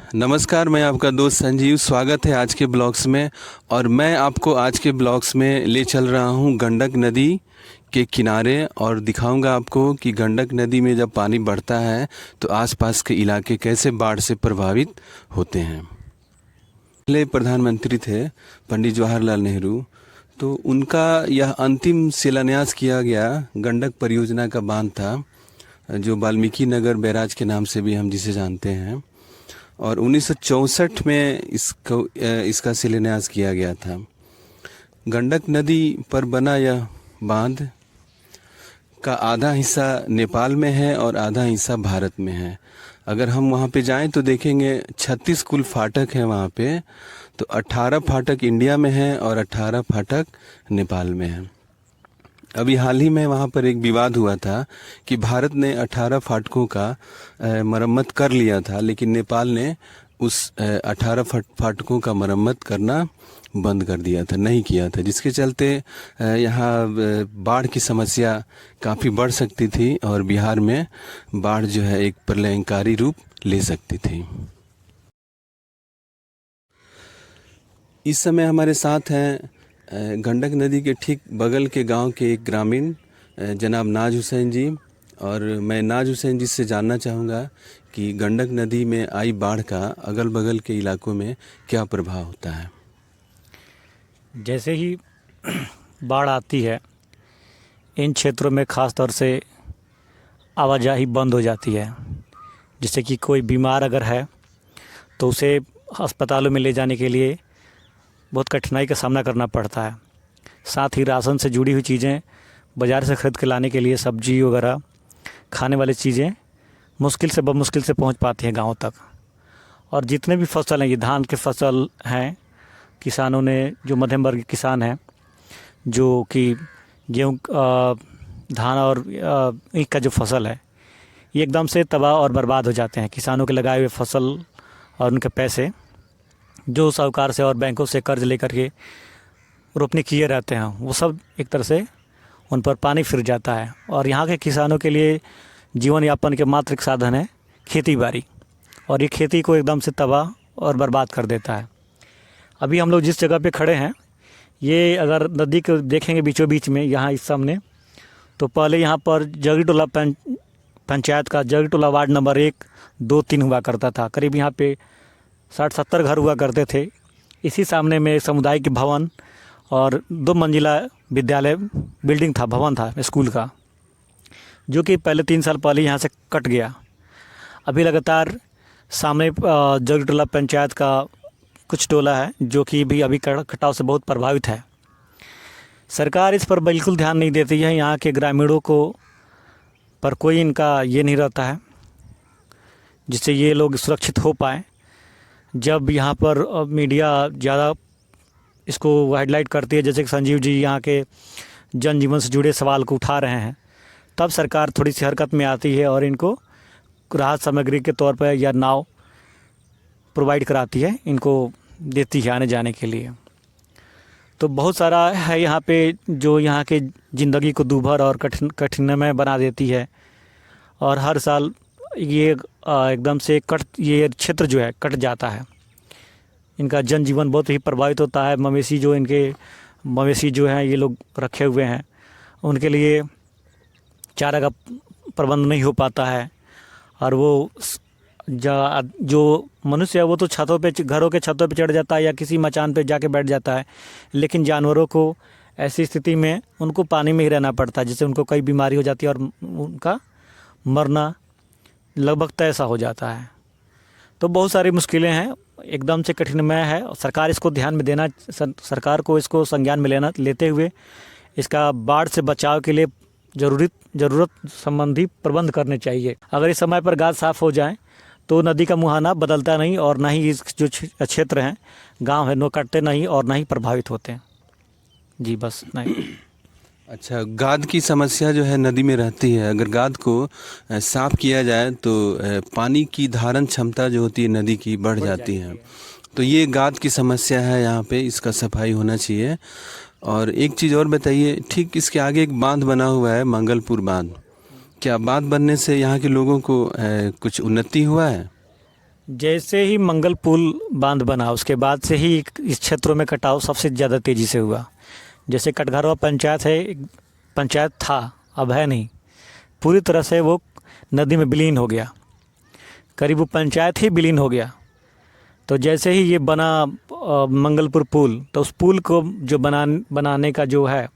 नमस्कार, मैं आपका दोस्त संजीव। स्वागत है आज के ब्लॉग्स में। और मैं आपको आज के ब्लॉग्स में ले चल रहा हूं गंडक नदी के किनारे और दिखाऊंगा आपको कि गंडक नदी में जब पानी बढ़ता है तो आसपास के इलाके कैसे बाढ़ से प्रभावित होते हैं। पहले प्रधानमंत्री थे पंडित जवाहरलाल नेहरू, तो उनका यह अंतिम शिलान्यास किया गया गंडक परियोजना का बांध था, जो वाल्मीकि नगर बैराज के नाम से भी हम जिसे जानते हैं। और 1964 में इसका शिलान्यास किया गया था। गंडक नदी पर बना यह बांध का आधा हिस्सा नेपाल में है और आधा हिस्सा भारत में है। अगर हम वहाँ पे जाएं तो देखेंगे 36 कुल फाटक हैं वहाँ पे। तो 18 फाटक इंडिया में है और 18 फाटक नेपाल में है। अभी हाल ही में वहाँ पर एक विवाद हुआ था कि भारत ने 18 फाटकों का मरम्मत कर लिया था, लेकिन नेपाल ने उस 18 फाटकों का मरम्मत करना बंद कर दिया था, नहीं किया था, जिसके चलते यहाँ बाढ़ की समस्या काफ़ी बढ़ सकती थी और बिहार में बाढ़ जो है एक प्रलयंकारी रूप ले सकती थी। इस समय हमारे साथ हैं गंडक नदी के ठीक बगल के गांव के एक ग्रामीण जनाब नाज हुसैन जी। और मैं नाज हुसैन जी से जानना चाहूँगा कि गंडक नदी में आई बाढ़ का अगल बगल के इलाकों में क्या प्रभाव होता है। जैसे ही बाढ़ आती है, इन क्षेत्रों में ख़ास तौर से आवाजाही बंद हो जाती है। जैसे कि कोई बीमार अगर है तो उसे अस्पतालों में ले जाने के लिए बहुत कठिनाई का सामना करना पड़ता है। साथ ही राशन से जुड़ी हुई चीज़ें बाज़ार से ख़रीद के लाने के लिए सब्जी वगैरह खाने वाली चीज़ें मुश्किल से मुश्किल से पहुंच पाती हैं गाँव तक। और जितने भी फसल हैं, ये धान के फसल हैं, किसानों ने जो मध्यम वर्ग के किसान हैं जो कि गेहूँ धान और ईख का जो फसल है ये एकदम से तबाह और बर्बाद हो जाते हैं। किसानों के लगाए हुए फसल और उनके पैसे जो साहूकार से और बैंकों से कर्ज लेकर के रोपनी किए रहते हैं, वो सब एक तरह से उन पर पानी फिर जाता है। और यहाँ के किसानों के लिए जीवन यापन के मात्र एक साधन है खेती बाड़ी, और ये खेती को एकदम से तबाह और बर्बाद कर देता है। अभी हम लोग जिस जगह पे खड़े हैं, ये अगर नदी को देखेंगे बीचों बीच में यहाँ इस सामने, तो पहले यहाँ पर जगीटोला पंचायत का जगीटोला वार्ड नंबर 1, 2, 3 हुआ करता था। करीब यहाँ पे 60-70 घर हुआ करते थे। इसी सामने में सामुदायिक भवन और 2 मंजिला विद्यालय बिल्डिंग था, भवन था स्कूल का, जो कि पहले 3 साल पहले यहाँ से कट गया। अभी लगातार सामने जगटोला पंचायत का कुछ टोला है जो कि भी अभी कटाव से बहुत प्रभावित है। सरकार इस पर बिल्कुल ध्यान नहीं देती है। यहाँ के ग्रामीणों को पर कोई इनका ये नहीं रहता है जिससे ये लोग सुरक्षित हो पाएँ। जब यहाँ पर मीडिया ज़्यादा इसको हाईलाइट करती है, जैसे कि संजीव जी यहाँ के जनजीवन से जुड़े सवाल को उठा रहे हैं, तब सरकार थोड़ी सी हरकत में आती है और इनको राहत सामग्री के तौर पर या नाव प्रोवाइड कराती है, इनको देती है आने जाने के लिए। तो बहुत सारा है यहाँ पे जो यहाँ के ज़िंदगी को दूभर और कठिनमय बना देती है। और हर साल ये एकदम से ये क्षेत्र जो है कट जाता है। इनका जनजीवन बहुत ही प्रभावित होता है। मवेशी जो हैं ये लोग रखे हुए हैं, उनके लिए चारा का प्रबंध नहीं हो पाता है। और वो जो मनुष्य है वो तो छतों पे, घरों के छतों पे चढ़ जाता है या किसी मचान पे जाके बैठ जाता है, लेकिन जानवरों को ऐसी स्थिति में उनको पानी में ही रहना पड़ता है, जिससे उनको कई बीमारी हो जाती है और उनका मरना लगभग तय सा हो जाता है। तो बहुत सारी मुश्किलें हैं, एकदम से कठिनमय है। सरकार इसको ध्यान में देना, सरकार को इसको संज्ञान में लेते हुए इसका बाढ़ से बचाव के लिए ज़रूरत संबंधी प्रबंध करने चाहिए। अगर इस समय पर गाद साफ़ हो जाए तो नदी का मुहाना बदलता नहीं और ना ही इस जो क्षेत्र हैं, गांव है, नो कटते नहीं और ना ही प्रभावित होते हैं। जी बस नहीं। अच्छा, गाद की समस्या जो है नदी में रहती है। अगर गाद को साफ़ किया जाए तो पानी की धारण क्षमता जो होती है नदी की बढ़ जाती है। तो ये गाद की समस्या है यहाँ पे, इसका सफाई होना चाहिए। और एक चीज़ और बताइए, ठीक इसके आगे एक बांध बना हुआ है, मंगलपुर बांध। क्या बांध बनने से यहाँ के लोगों को कुछ उन्नति हुआ है? जैसे ही मंगल पुल बांध बना उसके बाद से ही इस क्षेत्रों में कटाव सबसे ज़्यादा तेज़ी से हुआ। जैसे कटघरवा पंचायत है, एक पंचायत था, अब है नहीं, पूरी तरह से वो नदी में विलीन हो गया, करीब वो पंचायत ही विलीन हो गया। तो जैसे ही ये बना मंगलपुर पुल, तो उस पुल को जो बनाने का जो है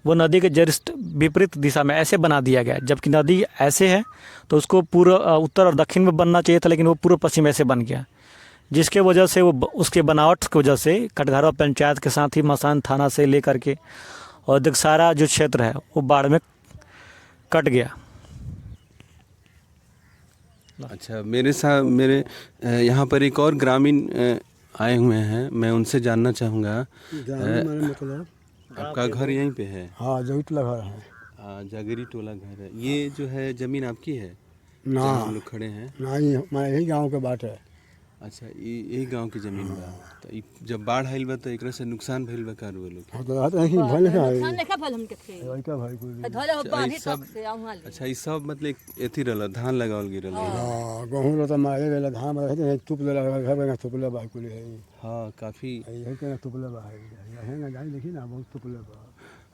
वो नदी के जस्ट विपरीत दिशा में ऐसे बना दिया गया, जबकि नदी ऐसे है तो उसको पूर्व उत्तर और दक्षिण में बनना चाहिए था, लेकिन वो पूर्व पश्चिम ऐसे बन गया, जिसके वजह से वो उसके बनावट की वजह से कटघरवा पंचायत के साथ ही मसान थाना से लेकर के और देख सारा जो क्षेत्र है वो बाढ़ में कट गया। अच्छा, मेरे यहाँ पर एक और ग्रामीण आए हुए हैं, मैं उनसे जानना चाहूँगा। मतलब आपका घर यहीं पे है? हाँ, जगीर टोला घर है। जागीरी टोला घर है। ये जो है ज़मीन आपकी है ना, जहाँ हम लोग खड़े हैं? ना, ये हमारे यही गांव के बात है। अच्छा, यही गांव की ज़मीन बा। तो जब बाढ़ आइल बा तो एकरा से नुकसान भइल बा का लोग? हाँ, तो रात नहीं भले का है। लेखा भल हमके थे लड़का भाई को धले हो बांधी ई सब- तक से वहां ले अच्छा, ये सब मतलब एथी रहला, धान लगावल गिरल है। हां, गहूं रो तो मारे गेला, धान रहे तुप ले लगा, घर में तुप ले भाई को ले है। हाँ, काफ़ी। यही के तुप ले भाई है ना, जाई देखी ना, बहुत तुप ले बा।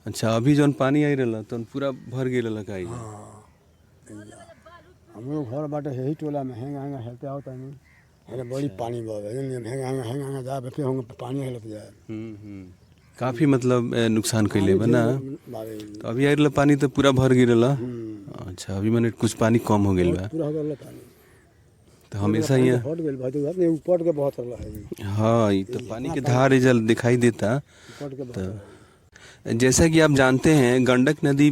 अच्छा, अभी जौन पानी आई रहला तो पूरा भर गेल का? हम लोग घर बाटे यही टोला में हैंगा हैंगा हेलते आवता नहीं। अरे बड़ी पानी बह है, हैंगा हैंगा हैंगा जा बैठे होंगे, पानी हेलत जाए। काफ़ी मतलब नुकसान कैले बा ना। मारे तो अभी आई रहला पानी तो पूरा भर गिरला। अच्छा, अभी मैंने कुछ पानी कम हो गेल बा। पूरा हो गया पानी, तो हमेशा यहाँ हट गेल भाई, तो अपने ऊपर के बहुत रहा है। हाँ, ये तो पानी की धार जल दिखाई देता। ऊपर के बहुत जैसा कि आप जानते हैं, गंडक नदी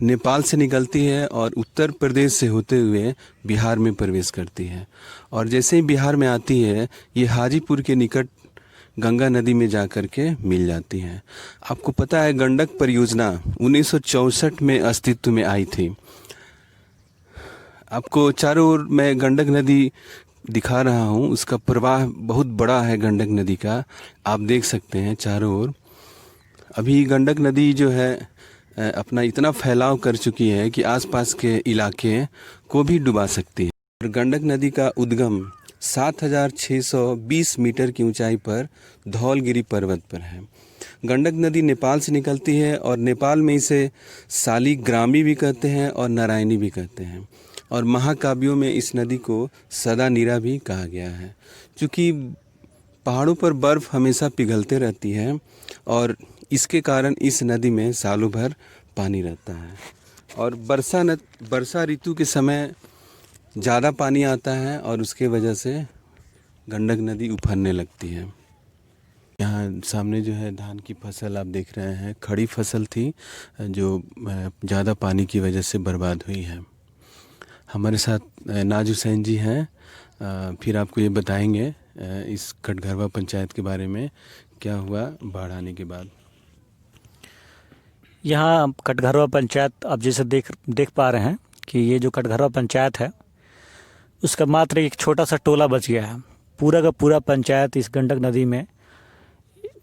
नेपाल से निकलती है और उत्तर प्रदेश से होते हुए बिहार में प्रवेश करती है, और जैसे ही बिहार में आती है ये हाजीपुर के निकट गंगा नदी में जा कर के मिल जाती है। आपको पता है, गंडक परियोजना 1964 में अस्तित्व में आई थी। आपको चारों ओर मैं गंडक नदी दिखा रहा हूँ, उसका प्रवाह बहुत बड़ा है गंडक नदी का, आप देख सकते हैं चारों ओर। अभी गंडक नदी जो है अपना इतना फैलाव कर चुकी है कि आसपास के इलाके को भी डुबा सकती है। और गंडक नदी का उद्गम 7620 मीटर की ऊंचाई पर धौलगिरी पर्वत पर है। गंडक नदी नेपाल से निकलती है और नेपाल में इसे शालिग्रामी भी कहते हैं और नारायणी भी कहते हैं, और महाकाव्यों में इस नदी को सदा नीरा भी कहा गया है। चूँकि पहाड़ों पर बर्फ़ हमेशा पिघलते रहती है और इसके कारण इस नदी में सालों भर पानी रहता है, और वर्षा ऋतु के समय ज़्यादा पानी आता है और उसके वजह से गंडक नदी उफरने लगती है। यहाँ सामने जो है धान की फसल आप देख रहे हैं, खड़ी फसल थी जो ज़्यादा पानी की वजह से बर्बाद हुई है। हमारे साथ नाज हुसैन जी हैं, फिर आपको ये बताएंगे इस कटघरवा पंचायत के बारे में, क्या हुआ बाढ़ आने के बाद। यहाँ कटघरवा पंचायत आप जैसे देख पा रहे हैं कि ये जो कटघरवा पंचायत है उसका मात्र एक छोटा सा टोला बच गया है। पूरा का पूरा पंचायत इस गंडक नदी में,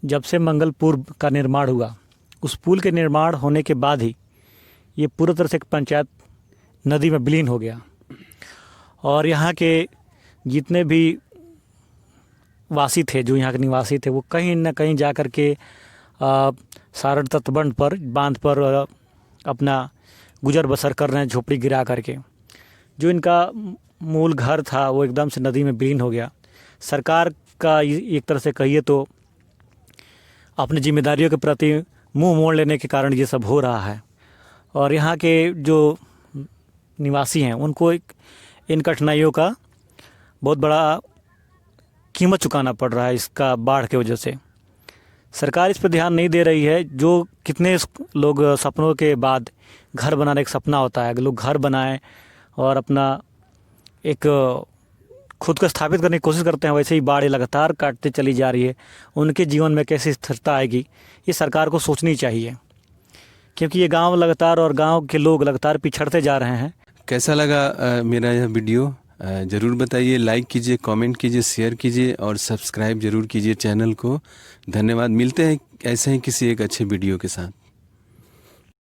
जब से मंगलपुर का निर्माण हुआ, उस पुल के निर्माण होने के बाद ही ये पूरी तरह से एक पंचायत नदी में विलीन हो गया। और यहाँ के जितने भी वासी थे, जो यहाँ के निवासी थे, वो कहीं ना कहीं जा कर के सारण तटबंध पर, बांध पर अपना गुजर बसर कर रहे हैं, झोपड़ी गिरा करके। जो इनका मूल घर था वो एकदम से नदी में विलीन हो गया। सरकार का एक तरह से कहिए तो अपनी जिम्मेदारियों के प्रति मुंह मोड़ लेने के कारण ये सब हो रहा है। और यहाँ के जो निवासी हैं उनको इन कठिनाइयों का बहुत बड़ा कीमत चुकाना पड़ रहा है इसका बाढ़ की वजह से। सरकार इस पर ध्यान नहीं दे रही है। जो कितने लोग सपनों के बाद घर बनाने का सपना होता है, लोग घर बनाएं और अपना एक खुद को स्थापित करने की कोशिश करते हैं, वैसे ही बाढ़ लगातार काटते चली जा रही है। उनके जीवन में कैसे स्थिरता आएगी ये सरकार को सोचनी चाहिए, क्योंकि ये गांव लगातार और गांव के लोग लगातार पिछड़ते जा रहे हैं। कैसा लगा मेरा यह वीडियो ज़रूर बताइए, लाइक कीजिए, कमेंट कीजिए, शेयर कीजिए और सब्सक्राइब ज़रूर कीजिए चैनल को। धन्यवाद। मिलते हैं ऐसे ही किसी एक अच्छे वीडियो के साथ।